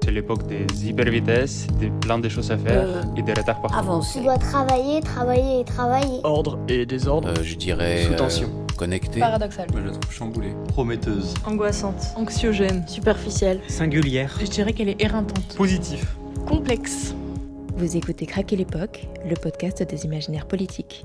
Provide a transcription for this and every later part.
C'est l'époque des hypervitesses, des plein de choses à faire et des retards partout. Avancer. Tu dois travailler, travailler et travailler. Ordre et désordre. Je dirais... Sous tension. Connecté. Paradoxal. Moi, je la trouve chamboulée. Prometteuse. Angoissante. Anxiogène. Superficielle. Singulière. Je dirais qu'elle est éreintante. Positif. Complexe. Vous écoutez Craquer l'époque, le podcast des imaginaires politiques.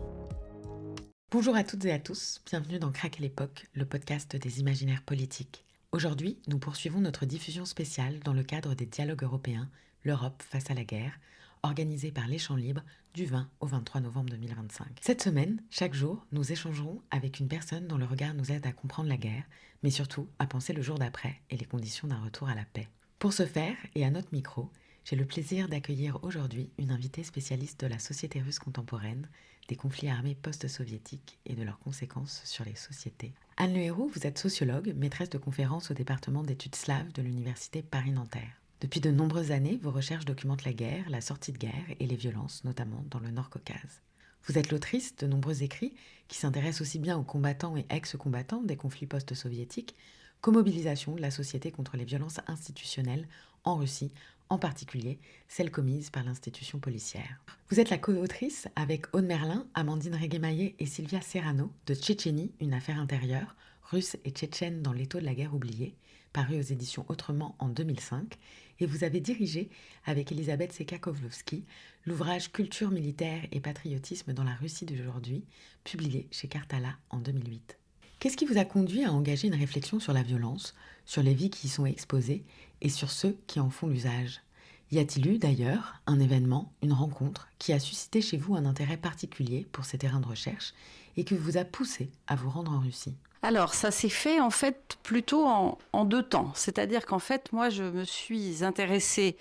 Bonjour à toutes et à tous, bienvenue dans Craquer l'époque, le podcast des imaginaires politiques. Aujourd'hui, nous poursuivons notre diffusion spéciale dans le cadre des dialogues européens, l'Europe face à la guerre, organisé par les Champs Libres du 20 au 23 novembre 2025. Cette semaine, chaque jour, nous échangerons avec une personne dont le regard nous aide à comprendre la guerre, mais surtout à penser le jour d'après et les conditions d'un retour à la paix. Pour ce faire, et à notre micro, j'ai le plaisir d'accueillir aujourd'hui une invitée spécialiste de la société russe contemporaine, des conflits armés post-soviétiques et de leurs conséquences sur les sociétés. Anne Le Héroux, vous êtes sociologue, maîtresse de conférences au département d'études slaves de l'université Paris-Nanterre. Depuis de nombreuses années, vos recherches documentent la guerre, la sortie de guerre et les violences, notamment dans le Nord-Caucase. Vous êtes l'autrice de nombreux écrits qui s'intéressent aussi bien aux combattants et ex-combattants des conflits post-soviétiques qu'aux mobilisations de la société contre les violences institutionnelles en Russie, en particulier celles commises par l'institution policière. Vous êtes la co-autrice avec Aude Merlin, Amandine Régué-Maillet et Sylvia Serrano de Tchétchénie, une affaire intérieure, russe et tchétchène dans l'étau de la guerre oubliée, paru aux éditions Autrement en 2005, et vous avez dirigé avec Elisabeth Seka-Kovlovsky l'ouvrage Culture militaire et patriotisme dans la Russie d'aujourd'hui, publié chez Cartala en 2008. Qu'est-ce qui vous a conduit à engager une réflexion sur la violence, sur les vies qui y sont exposées et sur ceux qui en font l'usage ? Y a-t-il eu d'ailleurs un événement, une rencontre qui a suscité chez vous un intérêt particulier pour ces terrains de recherche et qui vous a poussé à vous rendre en Russie ? Alors, ça s'est fait en fait plutôt en deux temps. C'est-à-dire qu'en fait, moi, je me suis intéressée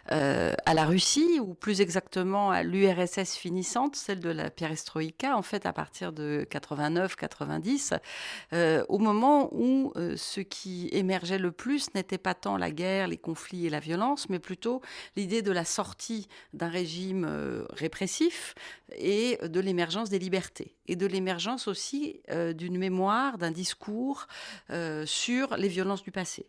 à la Russie, ou plus exactement à l'URSS finissante, celle de la perestroïka, en fait, à partir de 89-90, au moment où ce qui émergeait le plus n'était pas tant la guerre, les conflits et la violence, mais plutôt l'idée de la sortie d'un régime répressif et de l'émergence des libertés, et de l'émergence aussi d'une mémoire, d'un discours sur les violences du passé.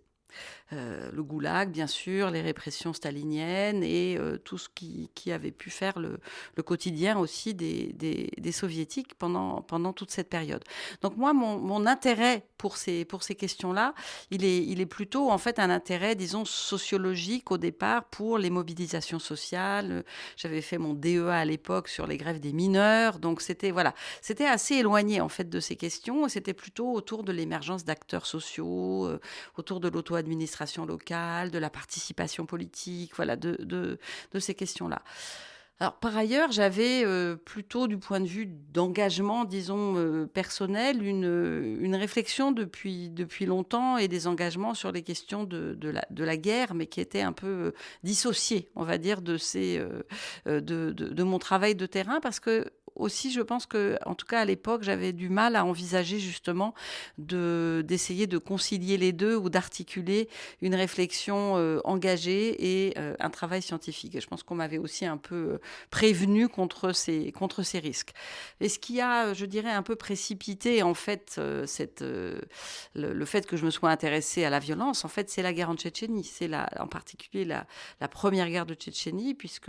Le goulag, bien sûr, les répressions staliniennes et tout ce qui avait pu faire le quotidien aussi des soviétiques pendant toute cette période. Donc moi, mon intérêt pour ces questions-là, il est plutôt en fait un intérêt, disons, sociologique au départ pour les mobilisations sociales. J'avais fait mon DEA à l'époque sur les grèves des mineurs, donc c'était assez éloigné en fait de ces questions, et c'était plutôt autour de l'émergence d'acteurs sociaux, autour de l'auto-administration locale, de la participation politique, de ces questions-là. Alors, par ailleurs, j'avais plutôt du point de vue d'engagement, disons, personnel, une réflexion depuis longtemps et des engagements sur les questions de la guerre, mais qui étaient un peu dissociés, on va dire, de mon travail de terrain, parce que aussi, je pense que, en tout cas à l'époque, j'avais du mal à envisager justement d'essayer de concilier les deux ou d'articuler une réflexion engagée et un travail scientifique. Et je pense qu'on m'avait aussi un peu prévenu contre ces risques. Et ce qui a, je dirais, un peu précipité en fait le fait que je me sois intéressée à la violence, en fait, c'est la guerre en Tchétchénie. C'est en particulier la première guerre de Tchétchénie, puisque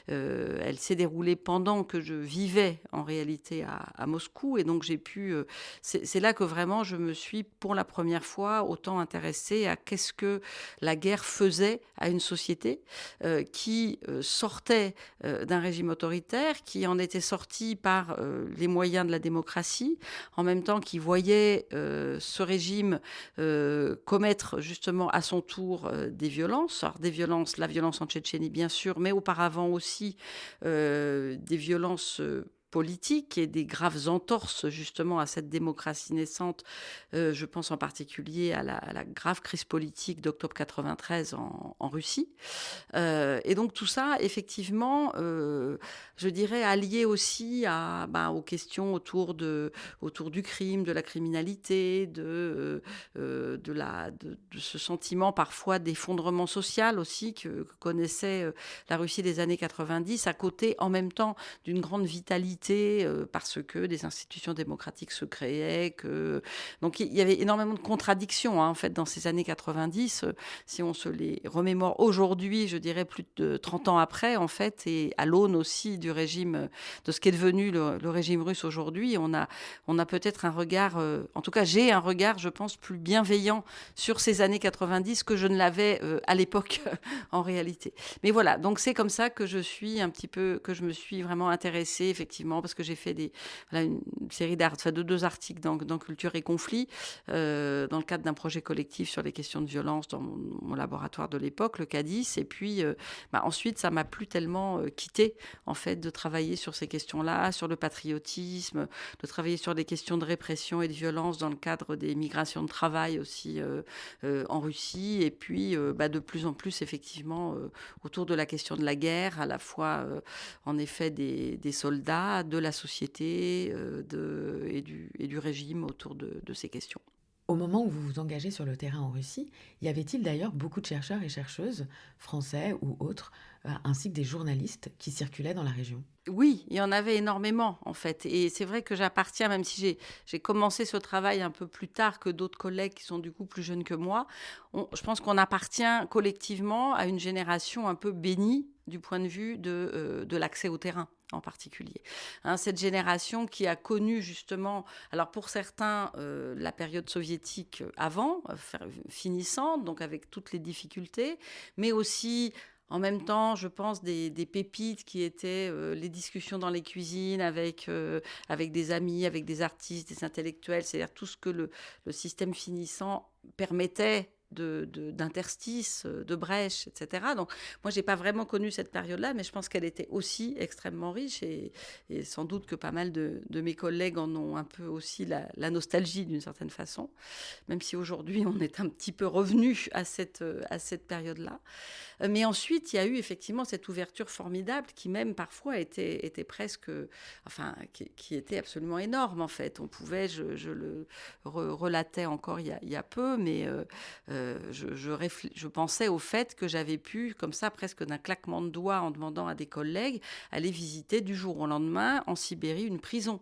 elle s'est déroulée pendant que je vivais en réalité à Moscou, et donc j'ai pu c'est là que vraiment je me suis pour la première fois autant intéressée à qu'est-ce que la guerre faisait à une société qui sortait d'un régime autoritaire, qui en était sorti par les moyens de la démocratie, en même temps qui voyait ce régime commettre justement à son tour des violences. Alors la violence en Tchétchénie bien sûr, mais auparavant aussi des violences politiques et des graves entorses justement à cette démocratie naissante. Je pense en particulier à la grave crise politique d'octobre 93 en Russie. Et donc tout ça, effectivement, je dirais allié aussi aux questions autour du crime, de la criminalité, de ce sentiment parfois d'effondrement social aussi que connaissait la Russie des années 90, à côté en même temps d'une grande vitalité fragilité parce que des institutions démocratiques se créaient. Donc il y avait énormément de contradictions en fait dans ces années 90. Si on se les remémore aujourd'hui, je dirais plus de 30 ans après, en fait, et à l'aune aussi du régime, de ce qu'est devenu le régime russe aujourd'hui, on a peut-être un regard, en tout cas j'ai un regard, je pense, plus bienveillant sur ces années 90 que je ne l'avais à l'époque en réalité. Mais voilà, donc c'est comme ça que je me suis vraiment intéressée, effectivement, parce que j'ai fait une série de 2 articles dans Culture et Conflit, dans le cadre d'un projet collectif sur les questions de violence dans mon laboratoire de l'époque, le CADIS. Et puis, ensuite, ça m'a plus tellement quitté, en fait, de travailler sur ces questions-là, sur le patriotisme, de travailler sur des questions de répression et de violence dans le cadre des migrations de travail aussi en Russie. Et puis, de plus en plus, effectivement, autour de la question de la guerre, à la fois, en effet, des soldats, de la société et du régime autour de ces questions. Au moment où vous vous engagez sur le terrain en Russie, y avait-il d'ailleurs beaucoup de chercheurs et chercheuses, français ou autres, ainsi que des journalistes qui circulaient dans la région ? Oui, il y en avait énormément, en fait. Et c'est vrai que j'appartiens, même si j'ai commencé ce travail un peu plus tard que d'autres collègues qui sont du coup plus jeunes que moi, je pense qu'on appartient collectivement à une génération un peu bénie du point de vue de l'accès au terrain en particulier. Cette génération qui a connu justement, alors pour certains, la période soviétique avant, finissante, donc avec toutes les difficultés, mais aussi en même temps, je pense, des pépites qui étaient les discussions dans les cuisines avec des amis, avec des artistes, des intellectuels, c'est-à-dire tout ce que le système finissant permettait d'interstices, de brèches, etc. Donc, moi, je n'ai pas vraiment connu cette période-là, mais je pense qu'elle était aussi extrêmement riche et sans doute que pas mal de mes collègues en ont un peu aussi la nostalgie d'une certaine façon, même si aujourd'hui, on est un petit peu revenu à cette période-là. Mais ensuite, il y a eu effectivement cette ouverture formidable qui même parfois était presque, qui était absolument énorme en fait. On pouvait, je le relatais encore il y a peu, mais je pensais au fait que j'avais pu, comme ça, presque d'un claquement de doigts, en demandant à des collègues, aller visiter du jour au lendemain en Sibérie une prison,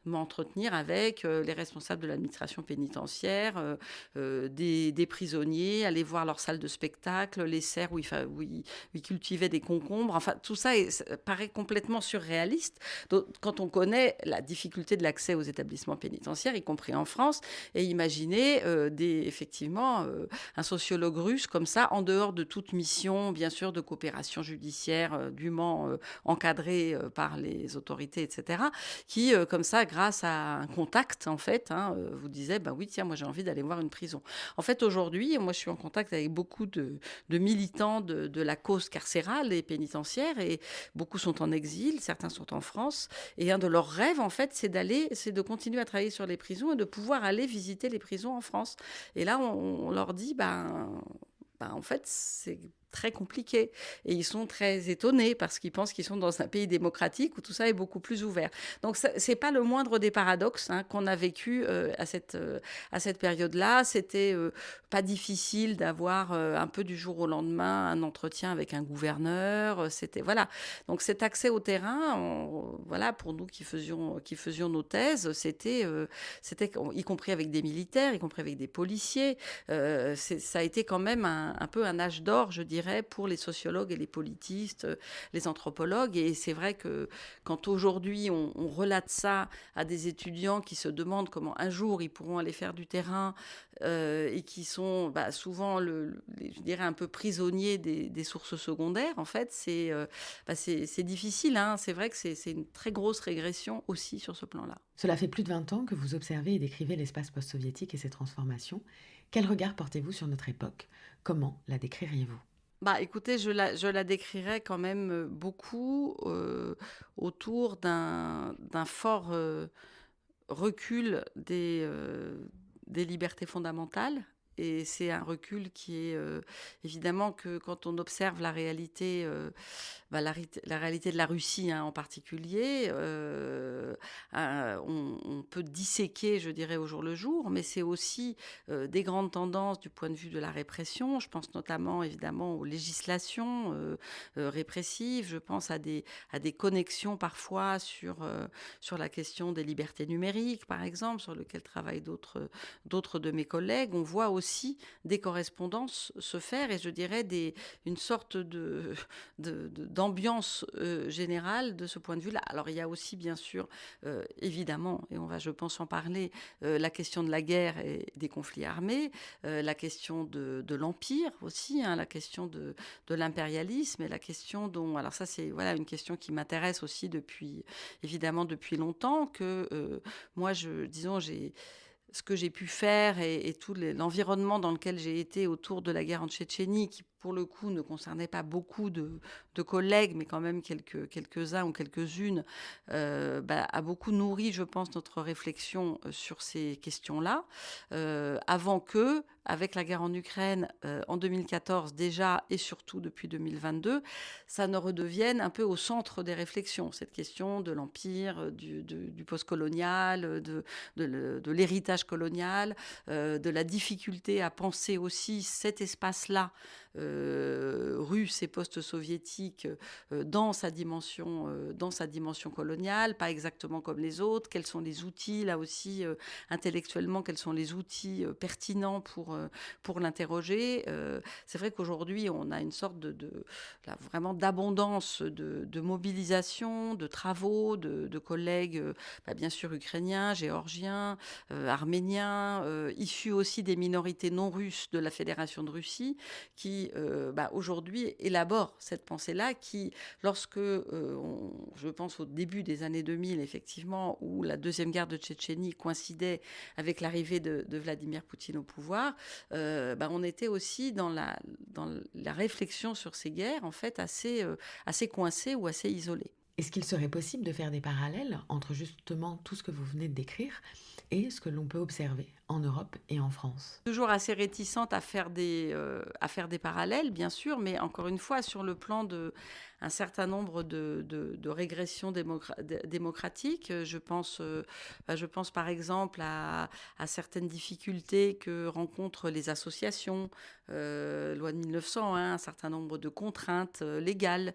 m'entretenir avec les responsables de l'administration pénitentiaire, des prisonniers, aller voir leur salle de spectacle, les serres où ils cultivaient des concombres. Enfin, tout ça paraît complètement surréaliste quand on connaît la difficulté de l'accès aux établissements pénitentiaires, y compris en France. Et imaginez effectivement un sociologue russe comme ça, en dehors de toute mission, bien sûr, de coopération judiciaire dûment encadrée par les autorités, etc., qui, comme ça, grâce à un contact, en fait, vous disait, oui, tiens, moi, j'ai envie d'aller voir une prison. En fait, aujourd'hui, moi, je suis en contact avec beaucoup de militants de la cause carcérale et pénitentiaire, et beaucoup sont en exil, certains sont en France, et un de leurs rêves, en fait, c'est de continuer à travailler sur les prisons et de pouvoir aller visiter les prisons en France. Et là, on leur dit, en fait, c'est très compliqué. Et ils sont très étonnés parce qu'ils pensent qu'ils sont dans un pays démocratique où tout ça est beaucoup plus ouvert. Donc, c'est pas le moindre des paradoxes qu'on a vécu à cette période-là. C'était pas difficile d'avoir un peu du jour au lendemain un entretien avec un gouverneur. Voilà. Donc, cet accès au terrain, pour nous qui faisions nos thèses, c'était y compris avec des militaires, y compris avec des policiers. Ça a été quand même un peu un âge d'or, je dirais, pour les sociologues et les politistes, les anthropologues. Et c'est vrai que quand aujourd'hui on relate ça à des étudiants qui se demandent comment un jour ils pourront aller faire du terrain et qui sont souvent, je dirais, un peu prisonniers des sources secondaires, en fait, c'est difficile. C'est vrai que c'est une très grosse régression aussi sur ce plan-là. Cela fait plus de 20 ans que vous observez et décrivez l'espace post-soviétique et ses transformations. Quel regard portez-vous sur notre époque ? Comment la décririez-vous ? Écoutez, je la décrirais quand même beaucoup autour d'un fort recul des libertés fondamentales Et c'est un recul qui est évidemment que quand on observe la réalité de la Russie en particulier, on peut disséquer, je dirais, au jour le jour, mais c'est aussi des grandes tendances du point de vue de la répression. Je pense notamment évidemment aux législations répressives, je pense à des connexions parfois sur la question des libertés numériques, par exemple, sur lequel travaillent d'autres de mes collègues. On voit aussi des correspondances se faire et je dirais une sorte d'ambiance générale de ce point de vue-là. Alors il y a aussi bien sûr évidemment, et on va je pense en parler, la question de la guerre et des conflits armés, la question de l'empire aussi, la question de l'impérialisme et la question dont, alors ça c'est une question qui m'intéresse aussi depuis longtemps, que moi ce que j'ai pu faire et tout l'environnement dans lequel j'ai été autour de la guerre en Tchétchénie, qui pour le coup ne concernait pas beaucoup de collègues, mais quand même quelques-uns ou quelques-unes, a beaucoup nourri, je pense, notre réflexion sur ces questions-là, avant que, avec la guerre en Ukraine en 2014 déjà, et surtout depuis 2022, ça ne redevienne un peu au centre des réflexions, cette question de l'empire, du post-colonial, de l'héritage colonial, de la difficulté à penser aussi cet espace-là russe et post-soviétique dans sa dimension coloniale, pas exactement comme les autres. Quels sont les outils, là aussi, intellectuellement, quels sont les outils pertinents pour l'interroger. C'est vrai qu'aujourd'hui, on a une sorte vraiment d'abondance de mobilisation, de travaux, de collègues, bien sûr, ukrainiens, géorgiens, arméniens, issus aussi des minorités non russes de la Fédération de Russie, qui aujourd'hui élabore cette pensée-là, qui, lorsque, je pense au début des années 2000, effectivement, où la deuxième guerre de Tchétchénie coïncidait avec l'arrivée de Vladimir Poutine au pouvoir, on était aussi dans la réflexion sur ces guerres, en fait, assez coincés ou assez isolés. Est-ce qu'il serait possible de faire des parallèles entre justement tout ce que vous venez de décrire et ce que l'on peut observer en Europe et en France? Toujours assez réticente à faire des parallèles, bien sûr, mais encore une fois, sur le plan d'un certain nombre de régressions démocratiques, je pense par exemple à certaines difficultés que rencontrent les associations, loi de 1900, un certain nombre de contraintes légales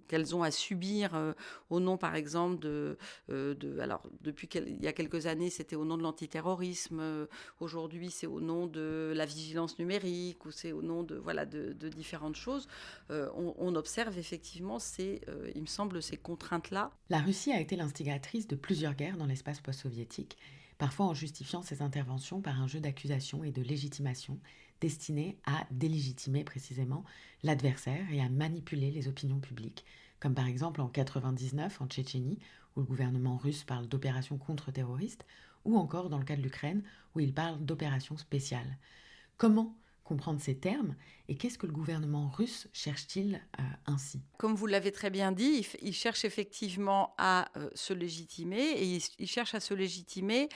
qu'elles ont à subir au nom, par exemple, alors, depuis il y a quelques années, c'était au nom de l'antiterrorisme. Aujourd'hui, c'est au nom de la vigilance numérique ou c'est au nom de différentes choses. On observe effectivement, il me semble, ces contraintes-là. La Russie a été l'instigatrice de plusieurs guerres dans l'espace post-soviétique, parfois en justifiant ses interventions par un jeu d'accusations et de légitimation destiné à délégitimer précisément l'adversaire et à manipuler les opinions publiques, comme par exemple en 1999 en Tchétchénie, où le gouvernement russe parle d'opération contre-terroriste, ou encore dans le cas de l'Ukraine, où il parle d'opération spéciale. Comment comprendre ces termes et qu'est-ce que le gouvernement russe cherche-t-il ainsi? Comme vous l'avez très bien dit, il cherche effectivement à se légitimer et il cherche à se légitimer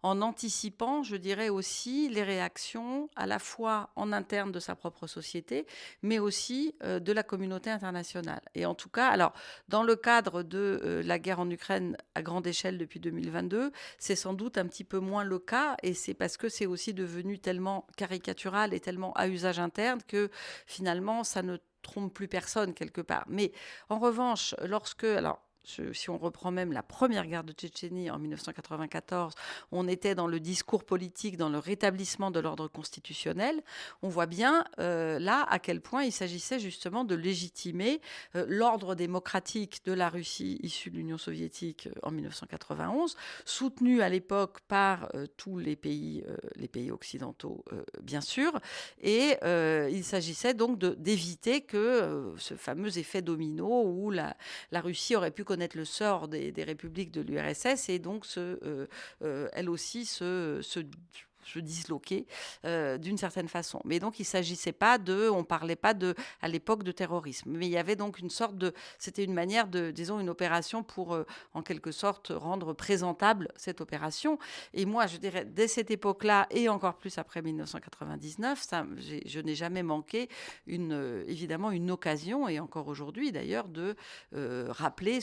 en anticipant, je dirais aussi, les réactions à la fois en interne de sa propre société, mais aussi de la communauté internationale. Et en tout cas, alors, dans le cadre de la guerre en Ukraine à grande échelle depuis 2022, c'est sans doute un petit peu moins le cas, et c'est parce que c'est aussi devenu tellement caricatural et tellement à usage interne que finalement, ça ne trompe plus personne quelque part. Mais en revanche, si on reprend même la première guerre de Tchétchénie en 1994, on était dans le discours politique, dans le rétablissement de l'ordre constitutionnel. On voit bien là à quel point il s'agissait justement de légitimer l'ordre démocratique de la Russie issue de l'Union soviétique en 1991, soutenu à l'époque par tous les pays occidentaux, bien sûr. Et il s'agissait donc d'éviter que ce fameux effet domino où la Russie aurait pu connaître le sort des républiques de l'URSS et donc elle aussi se disloqués d'une certaine façon. Mais donc, il ne s'agissait pas on ne parlait pas à l'époque de terrorisme. Mais il y avait donc une sorte c'était une manière disons, une opération pour, en quelque sorte, rendre présentable cette opération. Et moi, je dirais, dès cette époque-là, et encore plus après 1999, je n'ai jamais manqué, évidemment, une occasion, et encore aujourd'hui d'ailleurs, de rappeler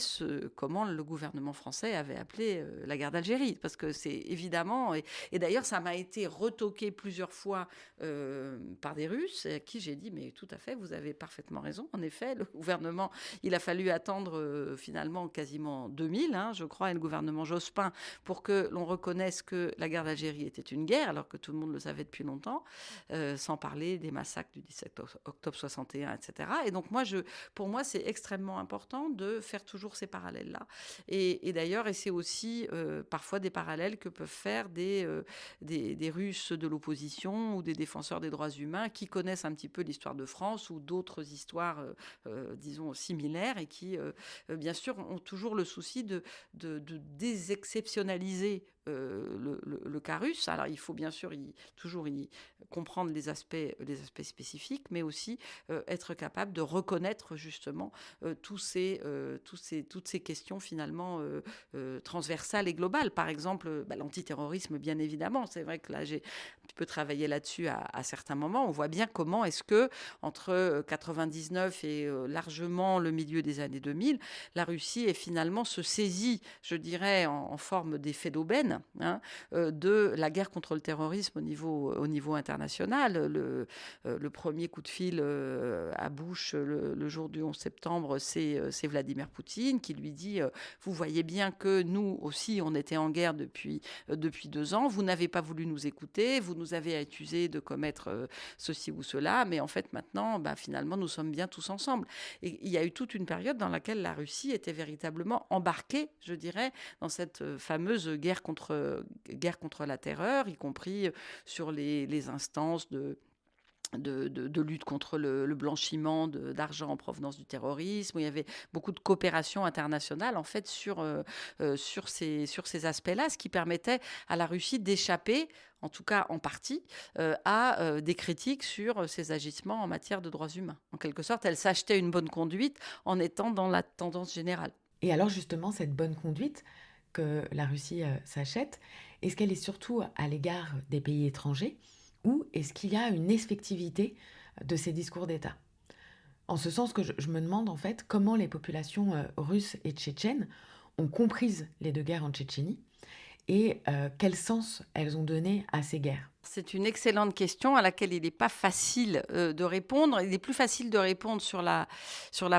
comment le gouvernement français avait appelé la guerre d'Algérie. Parce que c'est évidemment... Et d'ailleurs, ça m'a été retoqué plusieurs fois par des Russes, à qui j'ai dit, mais tout à fait, vous avez parfaitement raison. En effet, le gouvernement, il a fallu attendre finalement quasiment 2000, je crois, et le gouvernement Jospin, pour que l'on reconnaisse que la guerre d'Algérie était une guerre, alors que tout le monde le savait depuis longtemps, sans parler des massacres du 17 octobre 61, etc. Et donc, pour moi, c'est extrêmement important de faire toujours ces parallèles-là. Et d'ailleurs, c'est aussi parfois des parallèles que peuvent faire des Russes de l'opposition ou des défenseurs des droits humains qui connaissent un petit peu l'histoire de France ou d'autres histoires, disons, similaires et qui, bien sûr, ont toujours le souci de désexceptionnaliser le cas russe. Alors, il faut bien sûr toujours comprendre les aspects spécifiques, mais aussi être capable de reconnaître justement toutes ces questions finalement transversales et globales. Par exemple, l'antiterrorisme, bien évidemment. C'est vrai que là, j'ai un petit peu travaillé là-dessus à certains moments. On voit bien comment est-ce que entre 99 et largement le milieu des années 2000, la Russie est finalement se saisit, je dirais, en forme d'effet d'aubaine, de la guerre contre le terrorisme au niveau international. Le premier coup de fil à Bush le jour du 11 septembre, c'est Vladimir Poutine qui lui dit vous voyez bien que nous aussi, on était en guerre depuis 2 ans. Vous n'avez pas voulu nous écouter. Vous nous avez accusés de commettre ceci ou cela. Mais en fait, maintenant, finalement, nous sommes bien tous ensemble. Et il y a eu toute une période dans laquelle la Russie était véritablement embarquée, je dirais, dans cette fameuse guerre contre la terreur, y compris sur les instances de lutte contre le blanchiment d'argent en provenance du terrorisme, où il y avait beaucoup de coopération internationale en fait sur ces aspects-là, ce qui permettait à la Russie d'échapper, en tout cas en partie, à des critiques sur ses agissements en matière de droits humains. En quelque sorte, elle s'achetait une bonne conduite en étant dans la tendance générale. Et alors justement, cette bonne conduite que la Russie s'achète, est-ce qu'elle est surtout à l'égard des pays étrangers ou est-ce qu'il y a une effectivité de ces discours d'État ? En ce sens que je me demande en fait comment les populations russes et tchétchènes ont compris les 2 guerres en Tchétchénie et quel sens elles ont donné à ces guerres. C'est une excellente question à laquelle il n'est pas facile de répondre. Il est plus facile de répondre sur la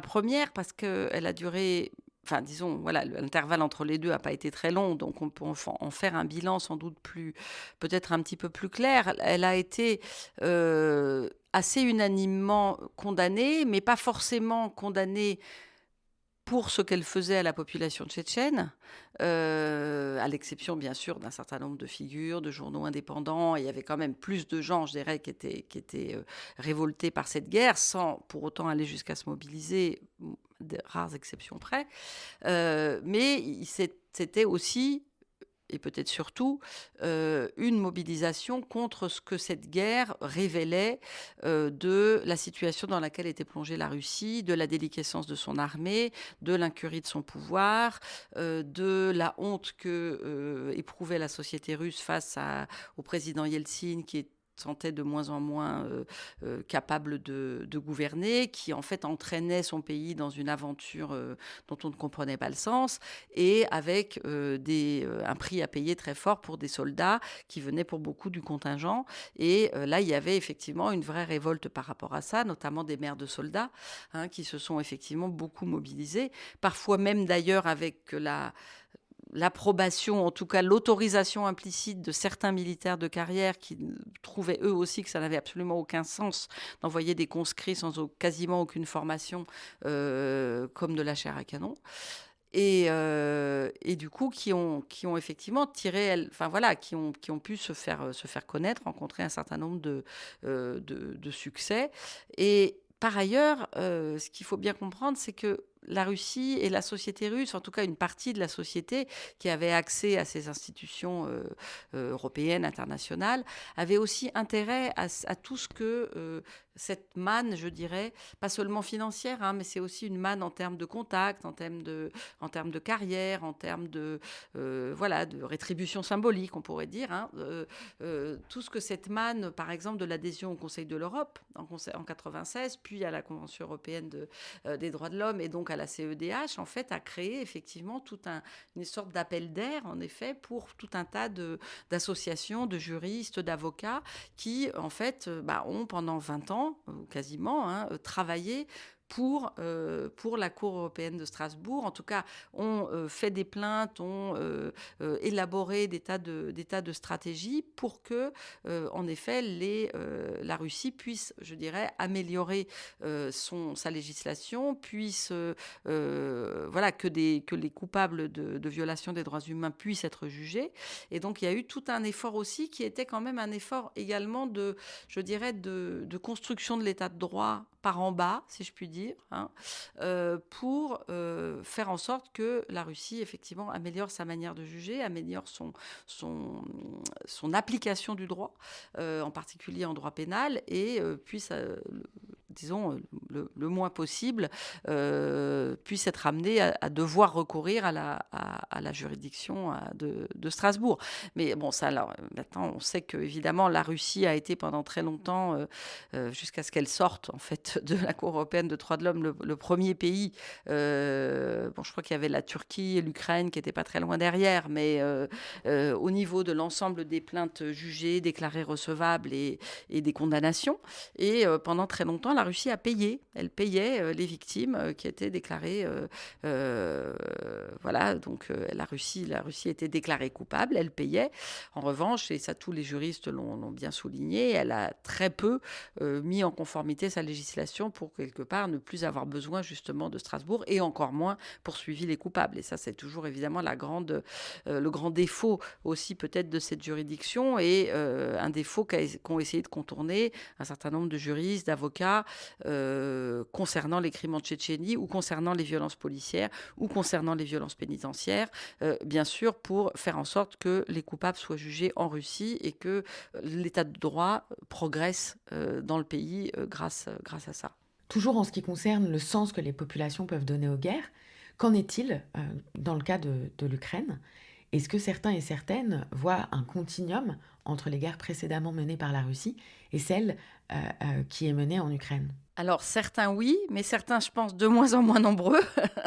première parce qu'elle a duré... Enfin, disons, voilà, l'intervalle entre les deux n'a pas été très long, donc on peut en faire un bilan sans doute peut-être un petit peu plus clair. Elle a été assez unanimement condamnée, mais pas forcément condamnée pour ce qu'elle faisait à la population tchétchène, à l'exception bien sûr d'un certain nombre de figures, de journaux indépendants. Il y avait quand même plus de gens, je dirais, qui étaient révoltés par cette guerre, sans pour autant aller jusqu'à se mobiliser, des rares exceptions près. Mais c'était aussi, et peut-être surtout, une mobilisation contre ce que cette guerre révélait de la situation dans laquelle était plongée la Russie, de la déliquescence de son armée, de l'incurie de son pouvoir, de la honte que éprouvait la société russe face au président Yeltsin, qui sentait de moins en moins capable de gouverner, qui en fait entraînait son pays dans une aventure dont on ne comprenait pas le sens, et avec un prix à payer très fort pour des soldats qui venaient pour beaucoup du contingent. Et là, il y avait effectivement une vraie révolte par rapport à ça, notamment des mères de soldats qui se sont effectivement beaucoup mobilisés, parfois même d'ailleurs avec l'approbation, en tout cas l'autorisation implicite de certains militaires de carrière qui trouvaient eux aussi que ça n'avait absolument aucun sens d'envoyer des conscrits sans quasiment aucune formation comme de la chair à canon. Et du coup, qui ont effectivement tiré, qui ont pu se faire connaître, rencontrer un certain nombre de succès. Et par ailleurs, ce qu'il faut bien comprendre, c'est que la Russie et la société russe, en tout cas une partie de la société qui avait accès à ces institutions européennes, internationales, avait aussi intérêt à tout ce que cette manne, je dirais, pas seulement financière, hein, mais c'est aussi une manne en termes de contact, en termes de carrière, en termes de rétribution symbolique, on pourrait dire. Hein, tout ce que cette manne, par exemple, de l'adhésion au Conseil de l'Europe en 1996, puis à la Convention européenne des droits de l'homme et donc à la CEDH, en fait, a créé effectivement une sorte d'appel d'air, en effet, pour tout un tas d'associations, de juristes, d'avocats qui, en fait, ont pendant 20 ans, quasiment, travaillé pour la Cour européenne de Strasbourg. En tout cas, ont fait des plaintes, ont élaboré des tas de stratégies pour que, en effet, la Russie puisse, je dirais, améliorer sa législation, puisse, que les coupables de violation des droits humains puissent être jugés. Et donc, il y a eu tout un effort aussi qui était quand même un effort également de construction de l'état de droit par en bas, si je puis dire, pour faire en sorte que la Russie, effectivement, améliore sa manière de juger, améliore son application du droit, en particulier en droit pénal, et puisse, disons, le moins possible, puisse être amené à devoir recourir à la juridiction de Strasbourg. Mais bon, ça, alors, maintenant, on sait qu'évidemment, la Russie a été pendant très longtemps, jusqu'à ce qu'elle sorte, en fait, de la Cour européenne des droits de l'homme, le premier pays. Je crois qu'il y avait la Turquie et l'Ukraine qui n'étaient pas très loin derrière, mais au niveau de l'ensemble des plaintes jugées, déclarées recevables et des condamnations. Et pendant très longtemps, la Russie a payé. Elle payait les victimes qui étaient déclarées. Donc la Russie était déclarée coupable, elle payait. En revanche, et ça tous les juristes l'ont bien souligné, elle a très peu mis en conformité sa législation pour quelque part ne plus avoir besoin justement de Strasbourg et encore moins poursuivi les coupables. Et ça, c'est toujours évidemment le grand défaut aussi peut-être de cette juridiction et un défaut qu'ont essayé de contourner un certain nombre de juristes, d'avocats concernant les crimes en Tchétchénie ou concernant les violences policières ou concernant les violences pénitentiaires, bien sûr pour faire en sorte que les coupables soient jugés en Russie et que l'état de droit progresse dans le pays grâce à ça. Toujours en ce qui concerne le sens que les populations peuvent donner aux guerres, qu'en est-il dans le cas de l'Ukraine ? Est-ce que certains et certaines voient un continuum entre les guerres précédemment menées par la Russie et celle qui est menée en Ukraine ? Alors, certains, oui, mais certains, je pense, de moins en moins nombreux,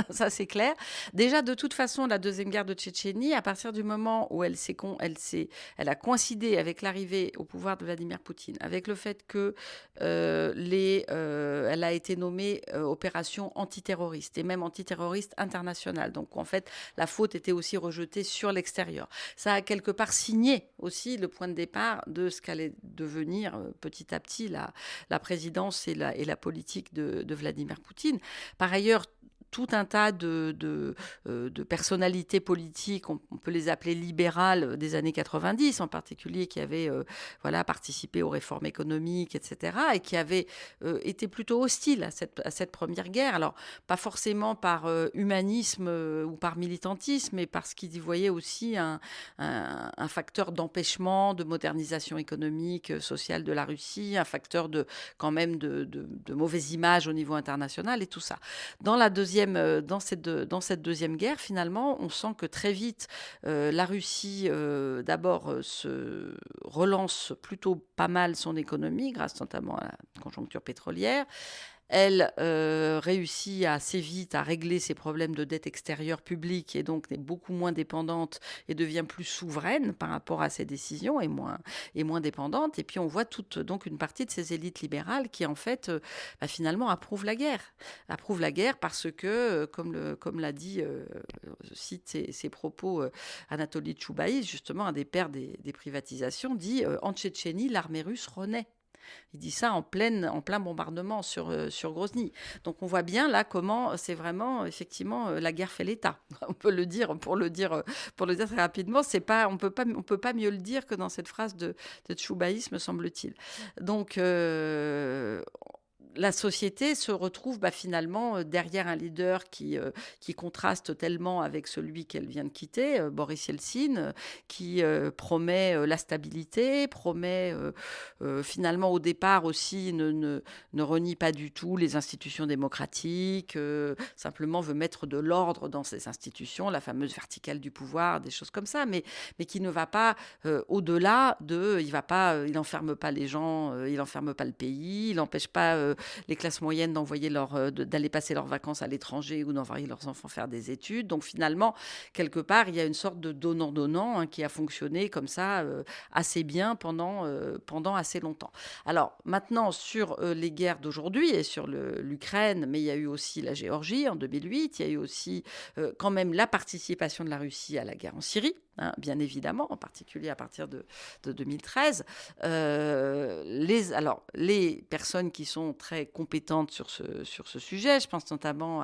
ça c'est clair. Déjà, de toute façon, la deuxième guerre de Tchétchénie, à partir du moment où elle a coïncidé avec l'arrivée au pouvoir de Vladimir Poutine, avec le fait que elle a été nommée opération antiterroriste, et même antiterroriste internationale. Donc, en fait, la faute était aussi rejetée sur l'extérieur. Ça a quelque part signé aussi le point de départ de ce qu'allait devenir petit à petit la présidence et la politique de Vladimir Poutine. Par ailleurs, tout un tas de personnalités politiques, on peut les appeler libérales des années 90 en particulier, qui avaient participé aux réformes économiques, etc., et qui avaient été plutôt hostiles à cette première guerre. Alors, pas forcément par humanisme ou par militantisme, mais parce qu'ils y voyaient aussi un facteur d'empêchement, de modernisation économique, sociale de la Russie, un facteur de mauvaise image au niveau international et tout ça. Dans cette deuxième guerre, finalement, on sent que très vite, la Russie, d'abord, se relance plutôt pas mal son économie, grâce notamment à la conjoncture pétrolière. Elle réussit assez vite à régler ses problèmes de dette extérieure publique et donc est beaucoup moins dépendante et devient plus souveraine par rapport à ses décisions et moins dépendante. Et puis on voit donc une partie de ces élites libérales qui en fait finalement approuvent la guerre. Approuvent la guerre parce que, comme l'a dit, je cite ses propos, Anatoly Tchoubaïs, justement un des pères des privatisations, dit en Tchétchénie, l'armée russe renaît. Il dit ça en plein bombardement sur Grozny. Donc on voit bien là comment c'est vraiment effectivement la guerre fait l'État. On peut le dire pour le dire très rapidement. On peut pas mieux le dire que dans cette phrase de Tchoubaïs, me semble-t-il. Donc la société se retrouve finalement derrière un leader qui contraste tellement avec celui qu'elle vient de quitter, Boris Yeltsin, qui promet la stabilité, promet finalement au départ aussi ne renie pas du tout les institutions démocratiques, simplement veut mettre de l'ordre dans ces institutions, la fameuse verticale du pouvoir, des choses comme ça, mais qui ne va pas au-delà de... Il n'enferme pas les gens, il n'enferme pas le pays, il n'empêche pas les classes moyennes d'aller passer leurs vacances à l'étranger ou d'envoyer leurs enfants faire des études. Donc finalement, quelque part, il y a une sorte de donnant-donnant qui a fonctionné comme ça assez bien pendant assez longtemps. Alors maintenant, sur les guerres d'aujourd'hui et sur l'Ukraine, mais il y a eu aussi la Géorgie en 2008, il y a eu aussi quand même la participation de la Russie à la guerre en Syrie, bien évidemment, en particulier à partir de 2013. Les personnes qui sont très compétentes sur ce sujet, je pense notamment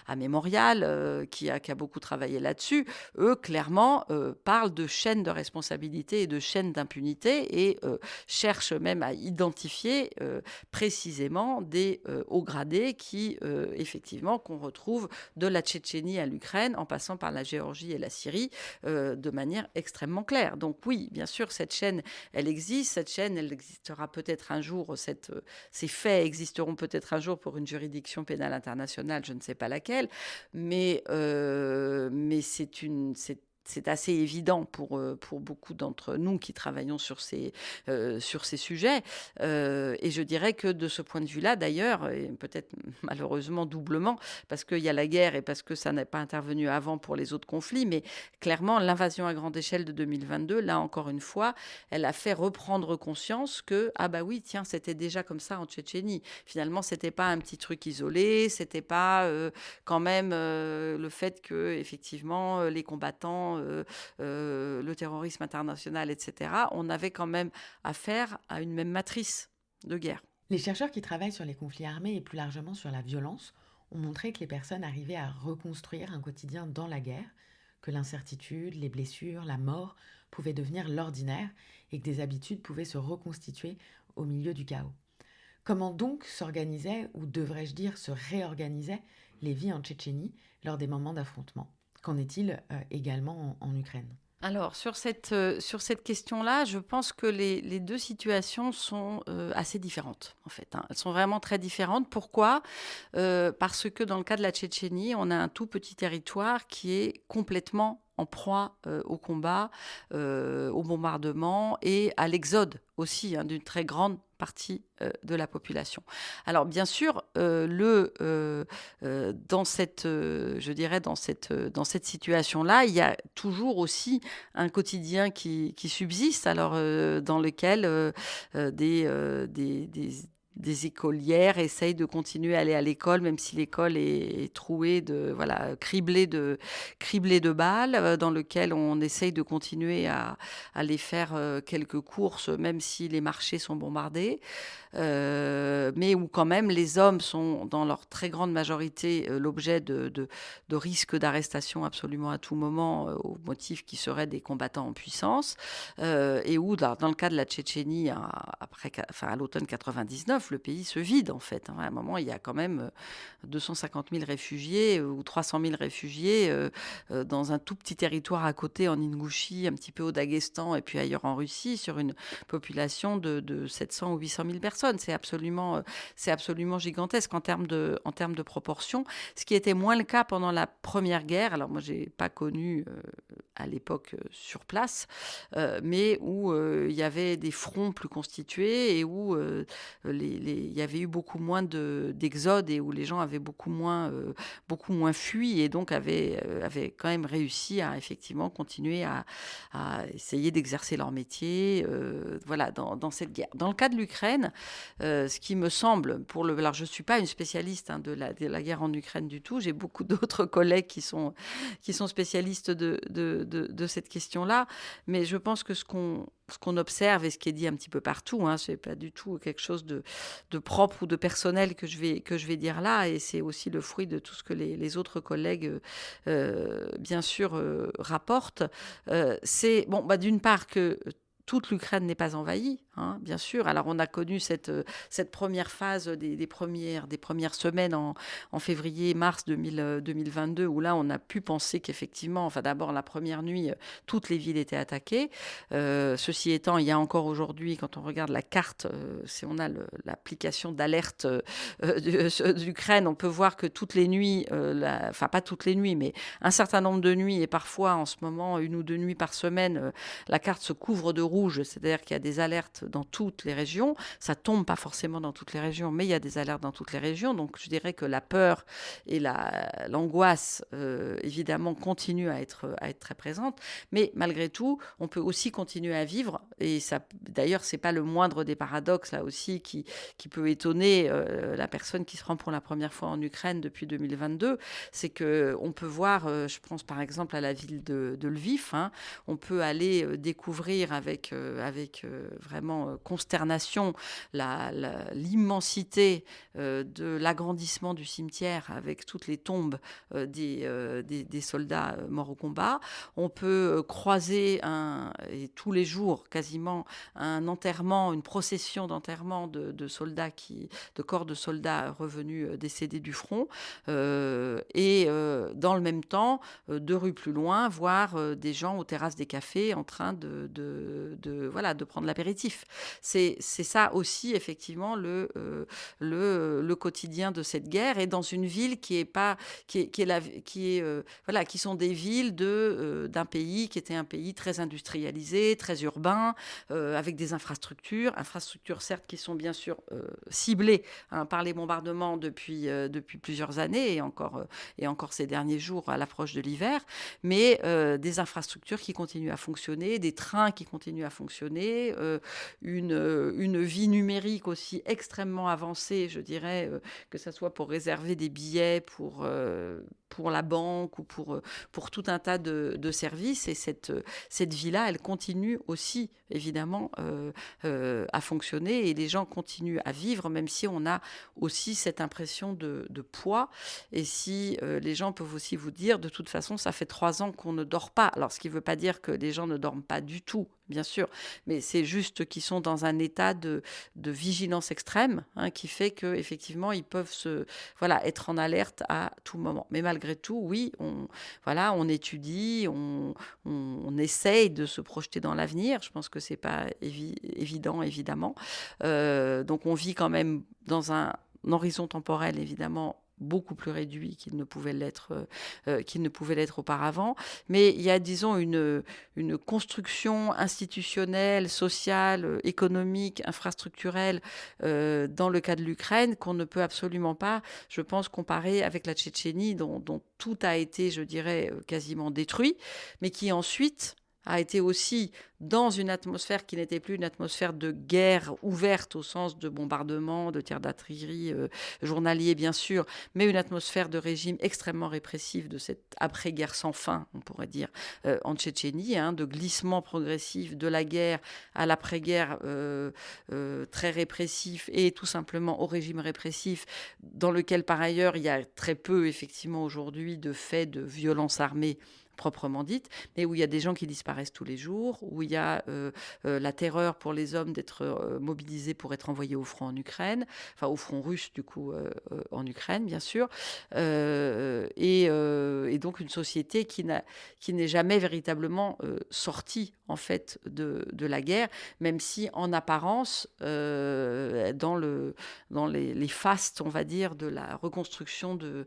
à Mémorial, qui a beaucoup travaillé là-dessus, eux, clairement, parlent de chaînes de responsabilité et de chaînes d'impunité et cherchent même à identifier précisément des hauts gradés qui, effectivement, qu'on retrouve de la Tchétchénie à l'Ukraine, en passant par la Géorgie et la Syrie, de manière extrêmement claire. Donc oui, bien sûr, cette chaîne, elle existe. Cette chaîne, elle existera peut-être un jour. Ces faits existeront peut-être un jour pour une juridiction pénale internationale, je ne sais pas laquelle, mais c'est assez évident pour beaucoup d'entre nous qui travaillons sur ces sujets. Et je dirais que de ce point de vue-là, d'ailleurs, et peut-être malheureusement doublement, parce qu'il y a la guerre et parce que ça n'est pas intervenu avant pour les autres conflits, mais clairement, l'invasion à grande échelle de 2022, là encore une fois, elle a fait reprendre conscience que, oui, tiens, c'était déjà comme ça en Tchétchénie. Finalement, c'était pas un petit truc isolé, c'était pas quand même le fait que, effectivement, les combattants, le terrorisme international, etc., on avait quand même affaire à une même matrice de guerre. Les chercheurs qui travaillent sur les conflits armés et plus largement sur la violence ont montré que les personnes arrivaient à reconstruire un quotidien dans la guerre, que l'incertitude, les blessures, la mort pouvaient devenir l'ordinaire et que des habitudes pouvaient se reconstituer au milieu du chaos. Comment donc s'organisaient, ou devrais-je dire se réorganisaient, les vies en Tchétchénie lors des moments d'affrontement ? Qu'en est-il également en Ukraine ? Alors, sur cette question-là, je pense que les deux situations sont assez différentes, en fait. Elles sont vraiment très différentes. Pourquoi ? Parce que dans le cas de la Tchétchénie, on a un tout petit territoire qui est complètement en proie au combat, au bombardement et à l'exode aussi d'une très grande partie de la population. Alors bien sûr, dans cette situation-là, il y a toujours aussi un quotidien qui subsiste. Alors dans lequel des écolières essayent de continuer à aller à l'école, même si l'école est trouée criblée de balles, dans lequel on essaye de continuer à aller faire quelques courses, même si les marchés sont bombardés, mais où quand même les hommes sont, dans leur très grande majorité, l'objet de risques d'arrestation absolument à tout moment, au motif qu'ils seraient des combattants en puissance, et où, dans le cas de la Tchétchénie, à l'automne 99, le pays se vide, en fait. À un moment, il y a quand même 250 000 réfugiés ou 300 000 réfugiés dans un tout petit territoire à côté, en Ingouchie, un petit peu au Daghestan et puis ailleurs en Russie, sur une population de 700 ou 800 000 personnes. C'est absolument gigantesque en termes de proportion, ce qui était moins le cas pendant la Première Guerre. Alors moi, je n'ai pas connu à l'époque sur place, mais où il y avait des fronts plus constitués et où il y avait eu beaucoup moins d'exodes et où les gens avaient beaucoup moins fui et donc avaient quand même réussi à effectivement continuer à essayer d'exercer leur métier dans cette guerre. Dans le cas de l'Ukraine, ce qui me semble, alors je ne suis pas une spécialiste de la guerre en Ukraine du tout, j'ai beaucoup d'autres collègues qui sont spécialistes de cette question-là, mais je pense que ce qu'on observe et ce qui est dit un petit peu partout, c'est pas du tout quelque chose de propre ou de personnel que je vais dire là, et c'est aussi le fruit de tout ce que les autres collègues bien sûr rapportent. C'est d'une part que toute l'Ukraine n'est pas envahie. hein, bien sûr. Alors, on a connu cette première phase des premières semaines en février-mars 2022, où là, on a pu penser qu'effectivement, enfin, d'abord, la première nuit, toutes les villes étaient attaquées. Ceci étant, il y a encore aujourd'hui, quand on regarde la carte, si on a l'application d'alerte d'Ukraine, on peut voir que toutes les nuits, enfin, pas toutes les nuits, mais un certain nombre de nuits, et parfois, en ce moment, 1 ou 2 nuits par semaine, la carte se couvre de rouge, c'est-à-dire qu'il y a des alertes dans toutes les régions. Ça tombe pas forcément dans toutes les régions, mais il y a des alertes dans toutes les régions. Donc, je dirais que la peur et l'angoisse, évidemment, continuent à être très présentes. Mais malgré tout, on peut aussi continuer à vivre. Et ça, d'ailleurs, c'est pas le moindre des paradoxes, là aussi, qui peut étonner la personne qui se rend pour la première fois en Ukraine depuis 2022. C'est qu'on peut voir, je pense par exemple à la ville de Lviv, hein, on peut aller découvrir avec vraiment consternation l'immensité de l'agrandissement du cimetière avec toutes les tombes des soldats morts au combat. On peut croiser et tous les jours quasiment un enterrement, une procession d'enterrement de soldats de corps de soldats revenus décédés du front, et dans le même temps, 2 rues plus loin, voir des gens aux terrasses des cafés en train de prendre l'apéritif. C'est ça aussi effectivement le quotidien de cette guerre, et dans une ville qui sont des villes d'un pays qui était un pays très industrialisé, très urbain, avec des infrastructures certes qui sont bien sûr ciblées, hein, par les bombardements depuis plusieurs années, et encore ces derniers jours à l'approche de l'hiver, mais des infrastructures qui continuent à fonctionner, des trains qui continuent à fonctionner, une vie numérique aussi extrêmement avancée, je dirais, que ce soit pour réserver des billets pour la banque ou pour tout un tas de services. Et cette vie-là, elle continue aussi, évidemment, à fonctionner, et les gens continuent à vivre, même si on a aussi cette impression de poids. Et si les gens peuvent aussi vous dire, de toute façon, ça fait 3 ans qu'on ne dort pas. Alors, ce qui ne veut pas dire que les gens ne dorment pas du tout, bien sûr, mais c'est juste qu'ils sont dans un état de vigilance extrême, hein, qui fait qu'effectivement, ils peuvent être en alerte à tout moment. Mais malgré tout, oui, on étudie, on essaye de se projeter dans l'avenir. Je pense que ce n'est pas évident, évidemment. Donc, on vit quand même dans un horizon temporel, évidemment, beaucoup plus réduit qu'il ne pouvait l'être auparavant. Mais il y a, disons, une construction institutionnelle, sociale, économique, infrastructurelle dans le cas de l'Ukraine qu'on ne peut absolument pas, je pense, comparer avec la Tchétchénie, dont tout a été, je dirais, quasiment détruit, mais qui ensuite a été aussi dans une atmosphère qui n'était plus une atmosphère de guerre ouverte au sens de bombardement, de tirs d'artillerie journaliers, bien sûr, mais une atmosphère de régime extrêmement répressif, de cette après-guerre sans fin, on pourrait dire, en Tchétchénie, hein, de glissement progressif de la guerre à l'après-guerre très répressif, et tout simplement au régime répressif, dans lequel, par ailleurs, il y a très peu, effectivement, aujourd'hui, de faits de violence armée proprement dite, mais où il y a des gens qui disparaissent tous les jours, où il y a la terreur pour les hommes d'être mobilisés pour être envoyés au front en Ukraine, enfin au front russe du coup en Ukraine bien sûr, et donc une société qui n'est jamais véritablement sortie en fait de la guerre, même si en apparence dans les fastes, on va dire, de la reconstruction de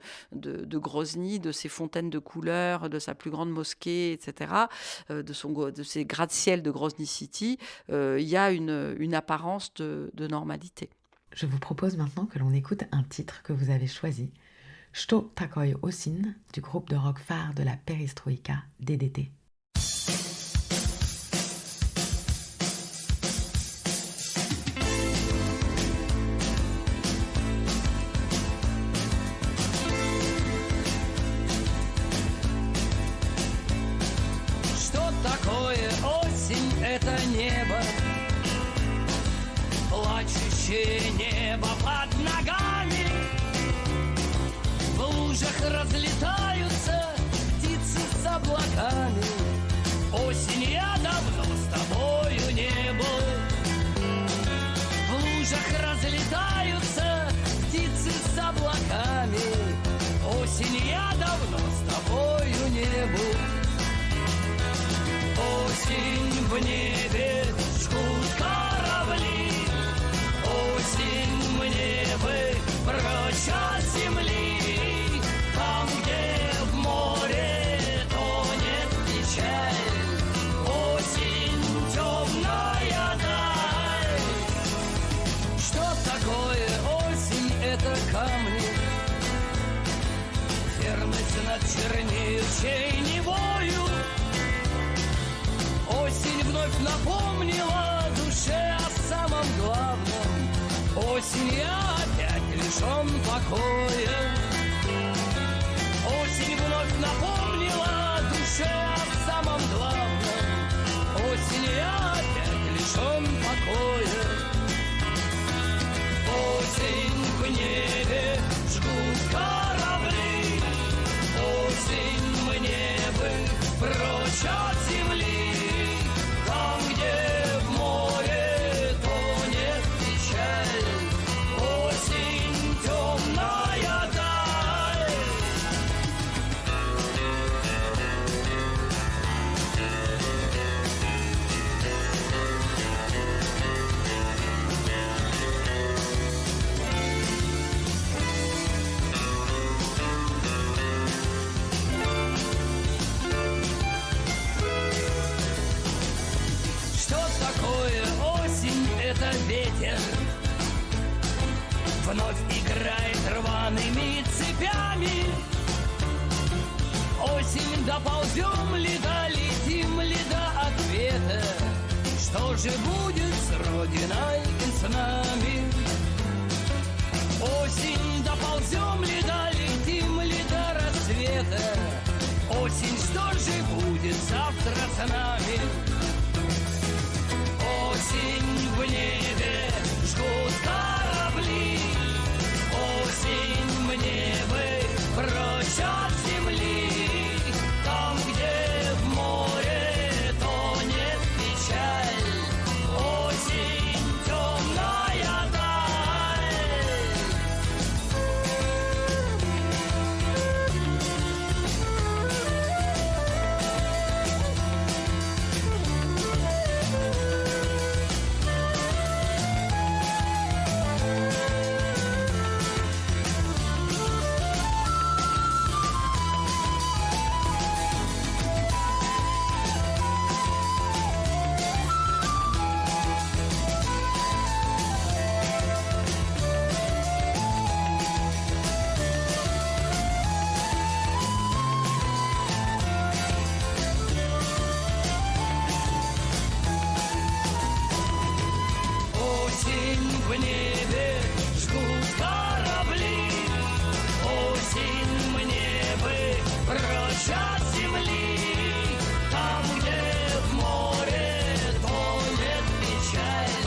Grozny, de ses fontaines de couleurs, de sa plus grande mosquée, etc., de ces gratte-ciel de Grozny City, il y a une apparence de normalité. Je vous propose maintenant que l'on écoute un titre que vous avez choisi, Что такое осень, du groupe de rock phare de la perestroïka, DDT. Это небо, плачущее небо под ногами. В лужах разлетаются птицы с облаками. Осень, я давно с тобою не был. небу. Осень в небе, жгут корабли. Осень мне бы прочь от земли. Там, где в море тонет печаль. Осень темная даль. Что такое осень? Это камни. Верность над чернеющей невою. Осень вновь напомнила душе о самом главном. Осень я опять лишен покоя. Осень вновь напомнила душе о самом главном. Осень я опять лишен покоя. Осень в небе, жгут корабли. Осень мне бы прочь от земли. Там, где в море тонет печаль. Осень темная даль. Что такое осень? Это ветер. Вновь играет рваными цепями. Осень, доползем ли, долетим ли до ответа? Что же будет с Родиной и с нами? Осень, доползем ли, долетим ли до рассвета? Осень, что же будет завтра с нами? Осень в небе, жгут корабли. Осень мне бы прочь от земли. Там, где в море тонет печаль. Осень темная даль. Осень в небе, жгут корабли. Осень мне бы прочь от земли. Там, где в море тонет печаль.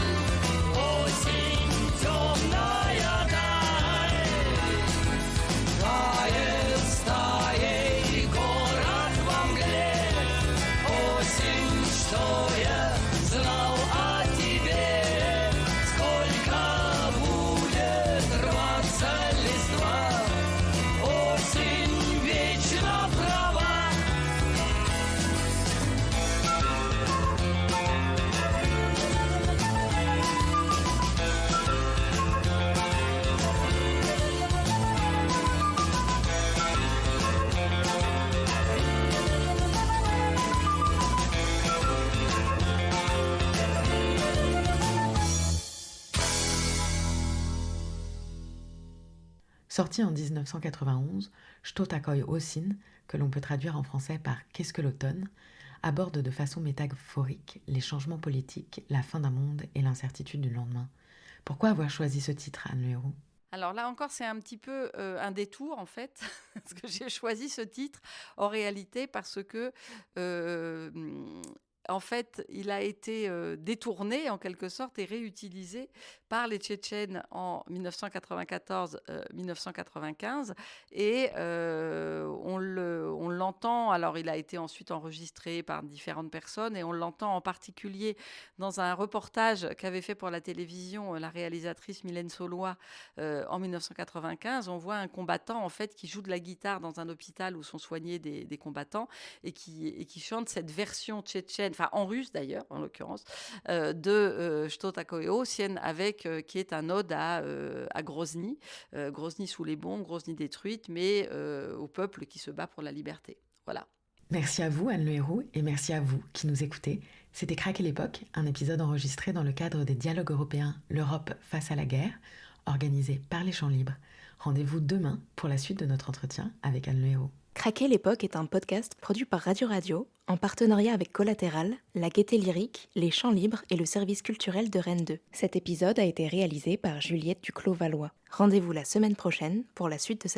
Осень темная даль. Тает стаей город во мгле. Осень, что я знал о тебе. Сколько будет рваться листва. Осень вечно права. Sorti en 1991, Что такое осень, que l'on peut traduire en français par Qu'est-ce que l'automne, aborde de façon métaphorique les changements politiques, la fin d'un monde et l'incertitude du lendemain. Pourquoi avoir choisi ce titre, Anne Le Héroux ? Alors là encore, c'est un petit peu un détour en fait, parce que j'ai choisi ce titre en réalité parce que en fait, il a été détourné en quelque sorte et réutilisé par les Tchétchènes en 1994-1995. Et on l'entend, alors il a été ensuite enregistré par différentes personnes et on l'entend en particulier dans un reportage qu'avait fait pour la télévision la réalisatrice Mylène Saulois en 1995. On voit un combattant en fait qui joue de la guitare dans un hôpital où sont soignés des combattants et qui chante cette version tchétchène, enfin en russe d'ailleurs en l'occurrence, de Что такое осень, qui est un ode à Grozny, Grozny sous les bombes, Grozny détruite, mais au peuple qui se bat pour la liberté. Voilà. Merci à vous, Anne Le Héroux, et merci à vous qui nous écoutez. C'était Craquer l'époque, un épisode enregistré dans le cadre des dialogues européens L'Europe face à la guerre, organisé par les Champs Libres. Rendez-vous demain pour la suite de notre entretien avec Anne Le Héroux. Craquer l'époque est un podcast produit par Radio Radio, en partenariat avec Collatéral, la Gaieté Lyrique, les Champs Libres et le service culturel de Rennes 2. Cet épisode a été réalisé par Juliette Duclos-Valois. Rendez-vous la semaine prochaine pour la suite de cette